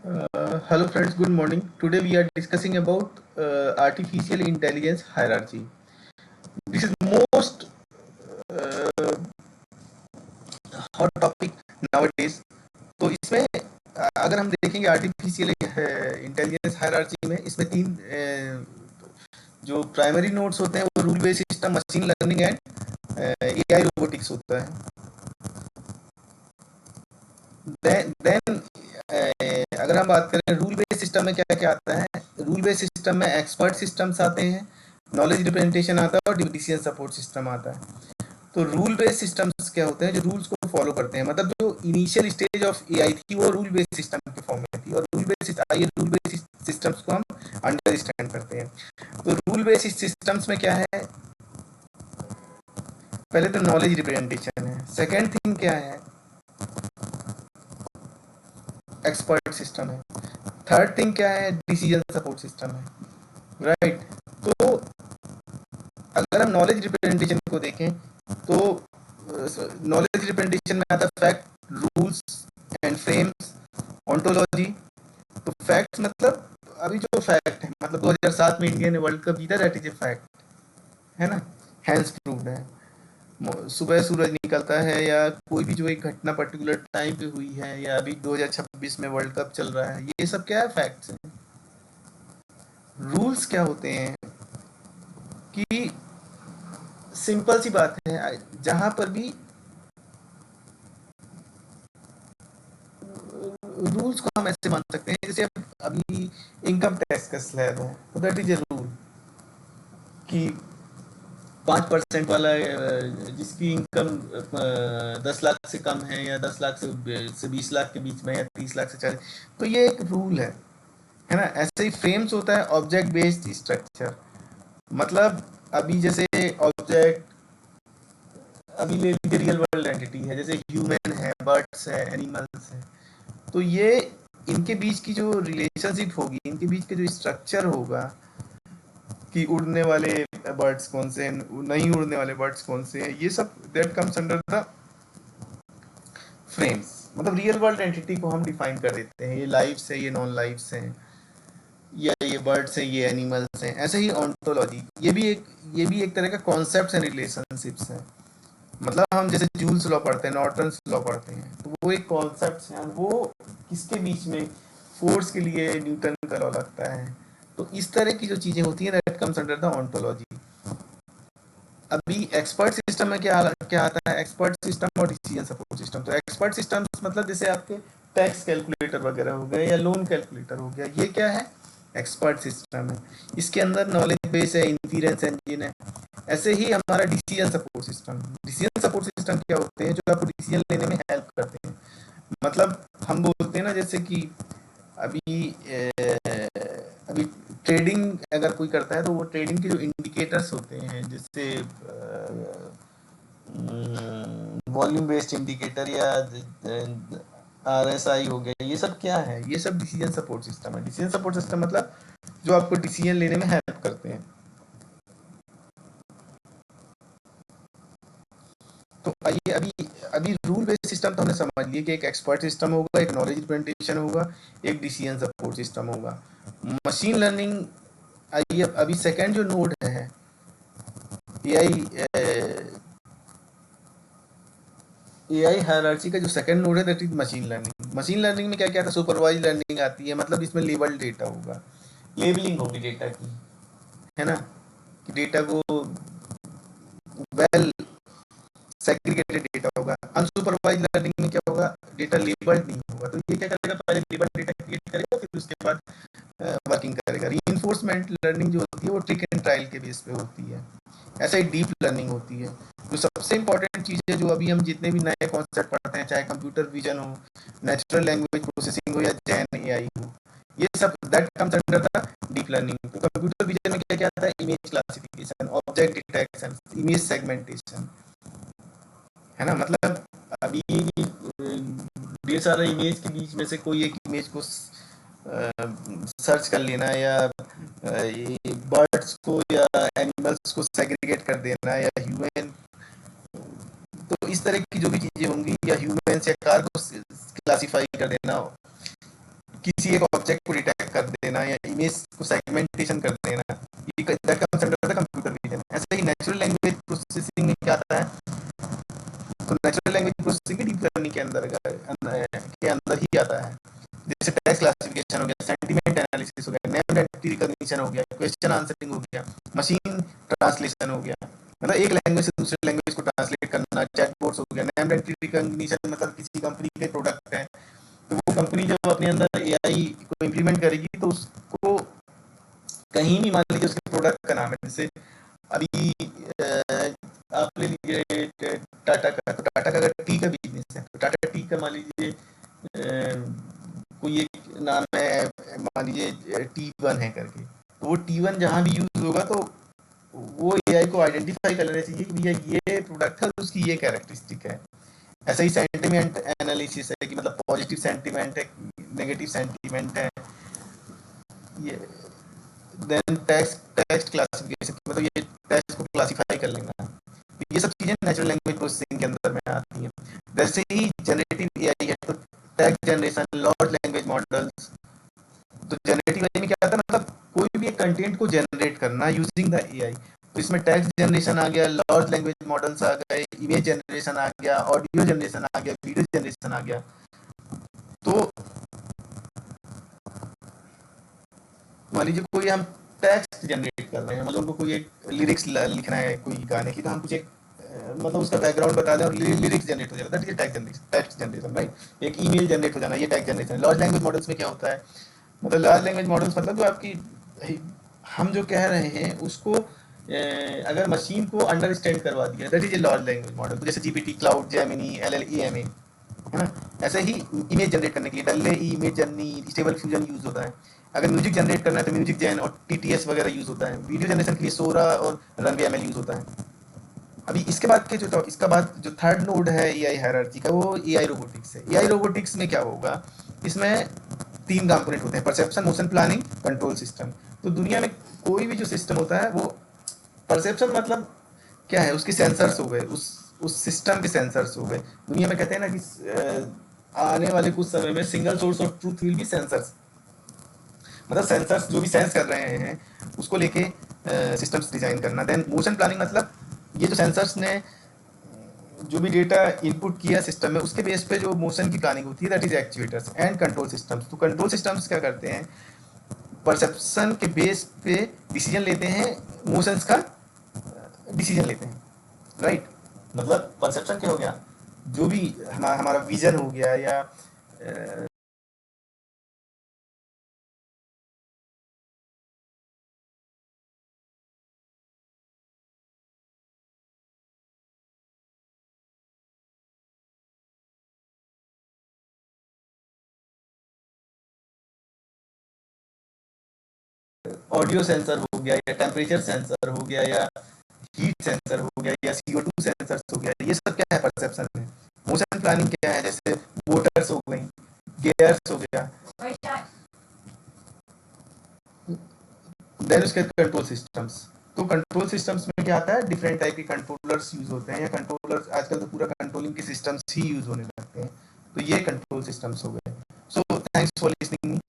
Hello friends, good morning. Today we are discussing about artificial intelligence hierarchy. This is most uh, hot topic nowadays. तो इसमें अगर हम देखेंगे artificial intelligence hierarchy में इसमें तीन जो प्राइमरी नोड्स होते हैं वो rule based system, machine learning and AI robotics होता है. देन अगर हम बात करें रूल बेस्ड सिस्टम में क्या क्या आता है. रूल बेस्ड सिस्टम में एक्सपर्ट सिस्टम्स आते हैं, नॉलेज रिप्रेजेंटेशन आता है और डिसीजन सपोर्ट सिस्टम आता है. तो रूल बेस्ड सिस्टम्स क्या होते हैं, जो रूल्स को फॉलो करते हैं. मतलब जो इनिशियल स्टेज ऑफ एआई थी वो रूल बेस्ड सिस्टम के फॉर्म में थी, और रूल बेस्ड सिस्टम्स को हम अंडरस्टैंड करते हैं. तो रूल बेस्ड सिस्टम्स में क्या है, पहले तो नॉलेज रिप्रेजेंटेशन है. सेकेंड थिंग क्या है, एक्सपर्ट सिस्टम है. थर्ड थिंग क्या है, डिसीजन सपोर्ट सिस्टम है. राइट. तो अगर हम नॉलेज रिप्रेजेंटेशन को देखें तो नॉलेज रिप्रेजेंटेशन में आता है fact, rules and frames, ontology. तो फैक्ट मतलब अभी जो फैक्ट है, मतलब 2007 में इंडिया ने वर्ल्ड कप जीता, दैट इज ए फैक्ट, है ना. हैंस प्रूव्ड है. सुबह सूरज निकलता है या कोई भी जो एक घटना पर्टिकुलर टाइम पे हुई है, या अभी 2026 में वर्ल्ड कप चल रहा है, ये सब क्या है, फैक्ट्स हैं. रूल्स क्या होते हैं कि सिंपल सी बात है, जहां पर भी रूल्स को हम ऐसे मान सकते हैं, जैसे अभी इनकम टैक्स का स्लैब है, तो दैट इज ए रूल कि 5% वाला जिसकी इनकम 10 लाख से कम है, या 10 लाख से 20 लाख के बीच में, या 30 लाख से 40, तो ये एक रूल है ना. ऐसे ही फ्रेम्स होता है ऑब्जेक्ट बेस्ड स्ट्रक्चर. मतलब अभी जैसे ऑब्जेक्ट, अभी ले लीजिए रियल वर्ल्ड एंटिटी है, जैसे ह्यूमन है, बर्ड्स है, एनिमल्स है. तो ये इनके बीच की जो रिलेशनशिप होगी, इनके बीच का जो स्ट्रक्चर होगा कि उड़ने वाले बर्ड्स कौन से हैं, नहीं उड़ने वाले बर्ड्स कौन से हैं, ये सब that comes under the frames. मतलब रियल वर्ल्ड एंटिटी को हम डिफाइन कर देते हैं, ये लाइव्स है, ये नॉन लाइव्स हैं, या ये बर्ड्स हैं, ये एनिमल्स हैं. ऐसे ही ऑन्टोलॉजी, ये भी एक तरह का कॉन्सेप्ट्स एंड रिलेशनशिप्स हैं. मतलब हम जैसे जूल्स लॉ पढ़ते हैं, नॉर्टन्स लॉ पढ़ते हैं, तो वो एक कॉन्सेप्ट है, वो किसके बीच में, फोर्स के लिए न्यूटन का लॉ लगता है. तो इस तरह की जो चीजें होती हैं, that comes under the ontology. अभी एक्सपर्ट सिस्टम में क्या क्या आता है, एक्सपर्ट सिस्टम और डिसीजन सपोर्ट सिस्टम. तो एक्सपर्ट सिस्टम मतलब जैसे आपके टैक्स कैलकुलेटर वगैरह हो गए, या लोन कैलकुलेटर हो गया, ये क्या है, एक्सपर्ट सिस्टम है. इसके अंदर नॉलेज बेस है, इन्फेरेंस इंजन है. ऐसे ही हमारा डिसीजन सपोर्ट सिस्टम क्या होते हैं, जो आपको डिसीजन लेने में हेल्प करते हैं. मतलब हम बोलते हैं ना, जैसे कि अभी अभी ट्रेडिंग अगर कोई करता है, तो वो ट्रेडिंग के जो इंडिकेटर्स होते हैं, जैसे वॉल्यूम बेस्ड इंडिकेटर, या आरएसआई हो गया, ये सब क्या है, ये सब डिसीजन सपोर्ट सिस्टम है. डिसीजन सपोर्ट सिस्टम मतलब जो आपको डिसीजन लेने में हेल्प करते हैं. तो आइए, अभी अभी रूल बेस्ड सिस्टम तो हमने समझ लिया कि एक एक्सपर्ट सिस्टम होगा, एक नॉलेज रिप्रेजेंटेशन होगा, एक डिसीजन सपोर्ट सिस्टम होगा. मशीन लर्निंग, आइए अभी सेकंड जो नोड है एआई, एआई हायरार्ची का जो सेकंड नोड है, that is machine learning. Machine learning में क्या क्या आता है, सुपरवाइज लर्निंग आती है. मतलब इसमें लेबल डेटा होगा, लेबलिंग होगी डेटा की, है ना, कि डेटा को वेल सेग्रीगेटेड डेटा होगा. अनसुपरवाइज लर्निंग में क्या होगा, डेटा लेबल्ड नहीं होगा. तो ये क्या करेगा, पहले लेबल डेटा क्रिएट करेगा, फिर उसके बाद वर्किंग करेगा. रीइंफोर्समेंट लर्निंग जो होती है वो ट्रिक एंड ट्रायल के बेस पे होती है. ऐसा ही डीप लर्निंग होती है. जो सबसे इंपॉर्टेंट चीज है, जो अभी हम जितने भी नए कॉन्सेप्ट पढ़ते हैं, चाहे कंप्यूटर विजन हो, नेचुरल लैंग्वेज प्रोसेसिंग हो, या जैन एआई हो, ये सब that comes under the deep learning. तो कंप्यूटर विजन में क्या क्या आता है, image classification, object detection, image segmentation, है ना. मतलब अभी ढेर सारा इमेज के बीच में से कोई एक इमेज को सर्च कर लेना, या बर्ड्स को या एनिमल्स को सेग्रीगेट कर देना, या ह्यूमन, तो इस तरह की जो भी चीजें होंगी, या ह्यूमन या कार को क्लासिफाई कर देना, किसी एक ऑब्जेक्ट को डिटेक्ट कर देना या इमेज को सेगमेंटेशन कर देना, ये that comes under the computer vision. ऐसे ही नेचुरल लैंग्वेज प्रोसेसिंग में क्या आता है, तो natural language processing deep learning के अंदर ही आता है। जैसे टेक्स्ट क्लासिफिकेशन हो गया, सेंटीमेंट एनालिसिस हो गया, नेम एंटिटी रिकॉग्निशन हो गया, क्वेश्चन आंसरिंग हो गया, मशीन ट्रांसलेशन हो गया, मतलब एक लैंग्वेज से दूसरे लैंग्वेज को ट्रांसलेट करना, चैटबॉट्स हो गया, नेम एंटिटी रिकॉग्निशन मतलब किसी कंपनी के प्रोडक्ट है तो वो कंपनी जब अपने अंदर एआई को इम्प्लीमेंट करेगी तो उसको कहीं भी मान लीजिए उसके प्रोडक्ट का नाम है, जैसे अभी आप ले लीजिए टाटा का, तो टाटा का अगर टी का बिजनेस है तो टाटा टी का मान लीजिए कोई एक नाम है, मान लीजिए T1 है करके, तो वो T1 जहाँ भी यूज होगा तो वो एआई को आइडेंटिफाई कर लेना चाहिए कि भैया ये प्रोडक्ट है, उसकी ये कैरेक्टरिस्टिक है। ऐसा ही सेंटिमेंट एनालिसिस है कि मतलब पॉजिटिव सेंटिमेंट है, नेगेटिव सेंटिमेंट है। ये देन टेक्स्ट क्लासिफिकेशन, मतलब ये टेक्स्ट को क्लासिफाई कर लेना। तो ये सब चीजें नेचुरल लैंग्वेज प्रोसेसिंग के अंदर में आती हैं। वैसे ही जनरेटिव एआई है तो text generation, large language models. तो जनरेटिव एआई में क्या आता है, मतलब कोई भी एक कंटेंट को जनरेट करना यूजिंग द एआई। तो इसमें टेक्स्ट जनरेशन आ गया, लार्ज लैंग्वेज मॉडल्स आ गए, इमेज जनरेशन आ गया, ऑडियो जनरेशन आ गया, वीडियो जनरेशन आ गया। तो मान लीजिए कोई हम टेक्स्ट जनरेट कर रहे हैं, मतलब उनको कोई एक लिरिक्स लिखना है कोई गाने की, तो हम कुछ एक मतलब उसका बैकग्राउंड बता दें और लिरिक्स जनरेट हो जाता है, टेक्स्ट जनरेशन राइट। एक ईमेल जनरेट हो जाना, ये text generation. Large language models में क्या होता है, मतलब लार्ज लैंग्वेज मॉडल्स मतलब जो आपकी हम जो कह रहे हैं उसको अगर मशीन को अंडरस्टैंड करवा दिया, that is a large language model. तो जैसे जीपीटी, क्लाउड, जेमिनी, एलएलईएमए, है ना। ऐसे ही इमेज जनरेट करने के लिए डल्ले image journey, stable fusion use होता है। अगर म्यूजिक जनरेट करना है तो म्यूजिक जेन और टीटीएस वगैरह यूज होता है। वीडियो जनरेशन के लिए सोरा और रनवे एमएल यूज होता है। अभी इसके बाद के जो इसका बाद जो थर्ड नोड है एआई हायरार्की का, वो एआई रोबोटिक्स है। एआई रोबोटिक्स में क्या होगा, इसमें तीन कंपोनेंट होते हैं, perception, motion planning, control system. तो दुनिया में कोई भी जो सिस्टम होता है वो परसेप्शन मतलब क्या है, उसके सेंसर्स हो गए, उस सिस्टम के सेंसर्स हो गए। दुनिया में कहते हैं ना कि आने वाले कुछ समय में single source of truth will be sensors, मतलब सेंसर्स जो भी सेंस कर रहे हैं उसको लेके सिस्टम्स डिजाइन करना। देन मोशन प्लानिंग मतलब ये जो सेंसर्स ने जो भी डेटा इनपुट किया सिस्टम में, उसके बेस पे जो मोशन की प्लानिंग होती है, that is actuators and control systems. तो कंट्रोल सिस्टम्स क्या करते हैं, परसेप्शन के बेस पे डिसीजन लेते हैं, मोशंस का डिसीजन लेते हैं राइट। मतलब परसेप्शन क्या हो गया, जो भी हमारा विजन हो गया या ऑडियो सेंसर हो गया या टेम्परेचर सेंसर हो गया या हीट सेंसर हो गया या CO2 सेंसर हो गया, ये सब क्या है, परसेप्शन है। मोशन प्लानिंग क्या है, जैसे मोटर्स हो गई, गियर्स हो गया। देन उसके कंट्रोल सिस्टम्स। तो कंट्रोल सिस्टम्स में क्या आता है, डिफरेंट टाइप के कंट्रोलर्स यूज होते हैं, या कंट्रोलर्स आजकल तो पूरा कंट्रोलिंग के सिस्टम्स ही यूज होने लगते हैं। तो ये कंट्रोल सिस्टम्स हो गए। So thanks for listening me.